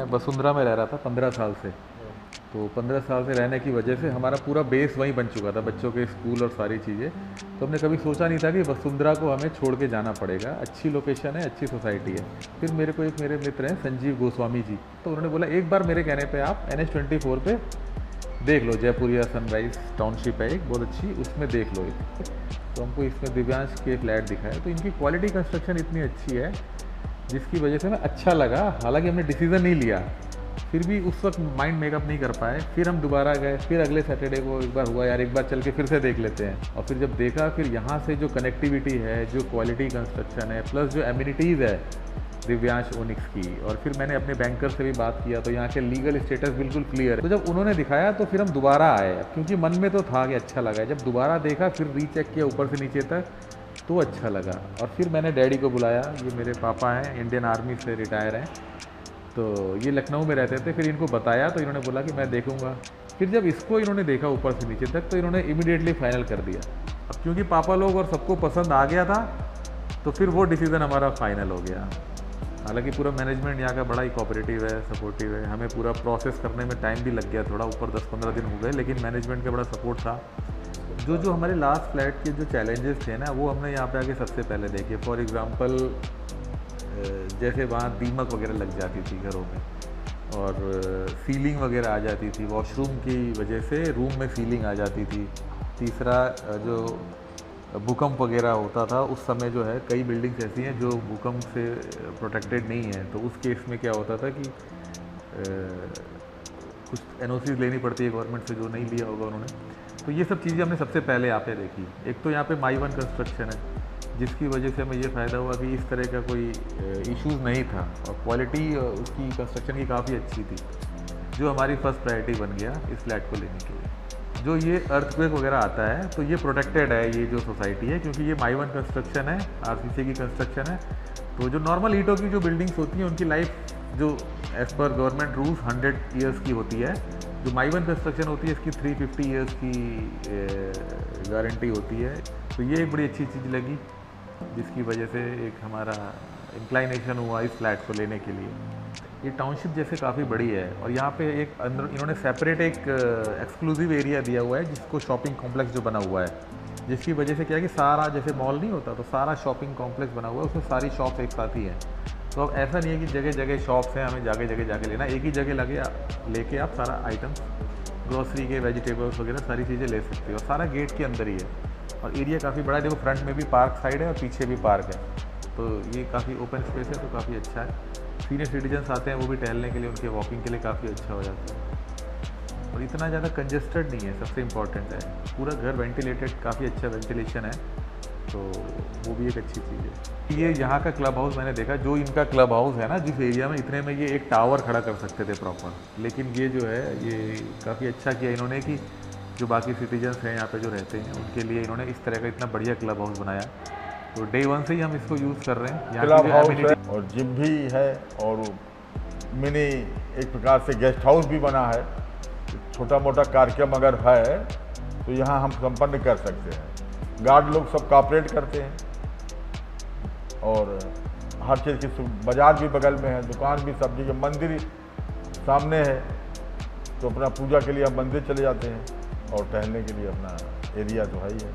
मैं वसुंधरा में रह रहा था 15 साल से। तो 15 साल से रहने की वजह से हमारा पूरा बेस वहीं बन चुका था, बच्चों के स्कूल और सारी चीज़ें। तो हमने कभी सोचा नहीं था कि वसुंधरा को हमें छोड़ के जाना पड़ेगा। अच्छी लोकेशन है, अच्छी सोसाइटी है। फिर मेरे मित्र हैं संजीव गोस्वामी जी, तो उन्होंने बोला एक बार मेरे कहने पे आप NH24 पे देख लो, जयपुरिया सनराइज टाउनशिप है एक बहुत अच्छी, उसमें देख लो एक। तो हमको इसमें दिव्यांश के फ्लैट दिखाए, तो इनकी क्वालिटी कंस्ट्रक्शन इतनी अच्छी है जिसकी वजह से हमें अच्छा लगा। हालांकि हमने डिसीज़न नहीं लिया, फिर भी उस वक्त माइंड मेकअप नहीं कर पाए। फिर हम दोबारा गए, फिर अगले सैटरडे को एक बार हुआ यार एक बार चल के फिर से देख लेते हैं। और फिर जब देखा, फिर यहाँ से जो कनेक्टिविटी है, जो क्वालिटी कंस्ट्रक्शन है, प्लस जो एमिनिटीज़ है दिव्यांश ओनिक्स की, और फिर मैंने अपने बैंकर से भी बात किया तो यहाँ के लीगल स्टेटस बिल्कुल क्लियर है। तो जब उन्होंने दिखाया तो फिर हम दोबारा आए, क्योंकि मन में तो था कि अच्छा लगा। जब दोबारा देखा, फिर रीचेक किया ऊपर से नीचे तक, तो अच्छा लगा। और फिर मैंने डैडी को बुलाया, ये मेरे पापा हैं, इंडियन आर्मी से रिटायर हैं, तो ये लखनऊ में रहते थे। फिर इनको बताया तो इन्होंने बोला कि मैं देखूंगा। फिर जब इसको इन्होंने देखा ऊपर से नीचे तक, तो इन्होंने इमीडिएटली फाइनल कर दिया। अब क्योंकि पापा लोग और सबको पसंद आ गया था, तो फिर वो डिसीज़न हमारा फाइनल हो गया। हालांकि पूरा मैनेजमेंट यहाँ का बड़ा ही कोऑपरेटिव है, सपोर्टिव है। हमें पूरा प्रोसेस करने में टाइम भी लग गया थोड़ा, ऊपर 10-15 दिन हो गए, लेकिन मैनेजमेंट का बड़ा सपोर्ट था। जो हमारे लास्ट फ्लैट के जो चैलेंजेस थे ना, वो हमने यहाँ पे आके सबसे पहले देखे। फॉर एग्ज़ाम्पल जैसे वहाँ दीमक वगैरह लग जाती थी घरों में, और सीलिंग वगैरह आ जाती थी, वॉशरूम की वजह से रूम में सीलिंग आ जाती थी। तीसरा, जो भूकंप वगैरह होता था उस समय, जो है कई बिल्डिंग्स ऐसी हैं जो भूकंप से प्रोटेक्टेड नहीं है, तो उस केस में क्या होता था कि कुछ NOCs लेनी पड़ती है गवर्नमेंट से, जो नहीं लिया होगा उन्होंने। तो ये सब चीज़ें हमने सबसे पहले यहाँ पे देखी। एक तो यहाँ पे माई वन कंस्ट्रक्शन है, जिसकी वजह से हमें ये फ़ायदा हुआ कि इस तरह का कोई इश्यूज़ नहीं था, और क्वालिटी उसकी कंस्ट्रक्शन की काफ़ी अच्छी थी, जो हमारी फर्स्ट प्रायोरिटी बन गया इस फ्लैट को लेने के लिए। जो ये अर्थक्वेक वगैरह आता है, तो ये प्रोटेक्टेड है ये जो सोसाइटी है, क्योंकि ये माई वन कंस्ट्रक्शन है, RCC की कंस्ट्रक्शन है। तो जो नॉर्मल ईंटों की जो बिल्डिंग्स होती हैं, उनकी लाइफ जो as per government rules 100 years की होती है। जो माई वन कंस्ट्रक्शन होती है, इसकी 350 ईयर्स की गारंटी होती है। तो ये एक बड़ी अच्छी चीज़ लगी, जिसकी वजह से एक हमारा इंक्लाइनेशन हुआ इस फ्लैट को लेने के लिए। ये टाउनशिप जैसे काफ़ी बड़ी है, और यहाँ पे एक अंदर इन्होंने सेपरेट एक एक्सक्लूसिव एरिया दिया हुआ है, जिसको शॉपिंग कॉम्प्लेक्स जो बना हुआ है, जिसकी वजह से क्या है कि सारा जैसे मॉल नहीं होता, तो सारा शॉपिंग कॉम्प्लेक्स बना हुआ है, उसमें सारी शॉप्स एक साथ ही हैं। तो अब ऐसा नहीं है कि जगह जगह शॉप्स हैं, हमें जगह जाके लेना, एक ही जगह लेके आप सारा आइटम्स, ग्रोसरी के, वेजिटेबल्स वगैरह सारी चीज़ें ले सकते हो, और सारा गेट के अंदर ही है। और एरिया काफ़ी बड़ा है, देखो फ्रंट में भी पार्क साइड है और पीछे भी पार्क है, तो ये काफ़ी ओपन स्पेस है, तो काफ़ी अच्छा है। सीनियर सिटीजन्स आते हैं, वो भी टहलने के लिए, उनके वॉकिंग के लिए काफ़ी अच्छा हो जाता है, और इतना ज़्यादा कंजेस्टेड नहीं है, सबसे इम्पॉर्टेंट है। पूरा घर वेंटिलेटेड, काफ़ी अच्छा वेंटिलेशन है, तो वो भी एक अच्छी चीज़ है। ये यहाँ का क्लब हाउस मैंने देखा, जो इनका क्लब हाउस है ना, जिस एरिया में, इतने में ये एक टावर खड़ा कर सकते थे प्रॉपर, लेकिन ये जो है ये काफ़ी अच्छा किया इन्होंने कि जो बाकी सिटीजन्स हैं यहाँ पे जो रहते हैं, उनके लिए इन्होंने इस तरह का इतना बढ़िया क्लब हाउस बनाया। तो डे 1 से ही हम इसको यूज़ कर रहे हैं। क्लब हाउस है और जिम भी है, और मिनी एक प्रकार से गेस्ट हाउस भी बना है। छोटा मोटा कार्यक्रम अगर है तो यहाँ हम संपन्न कर सकते हैं। गार्ड लोग सब कॉपरेट करते हैं, और हर चीज़ की बाजार भी बगल में है, दुकान भी, सब्जी के, मंदिर सामने है, तो अपना पूजा के लिए हम मंदिर चले जाते हैं, और टहलने के लिए अपना एरिया तो है ही है।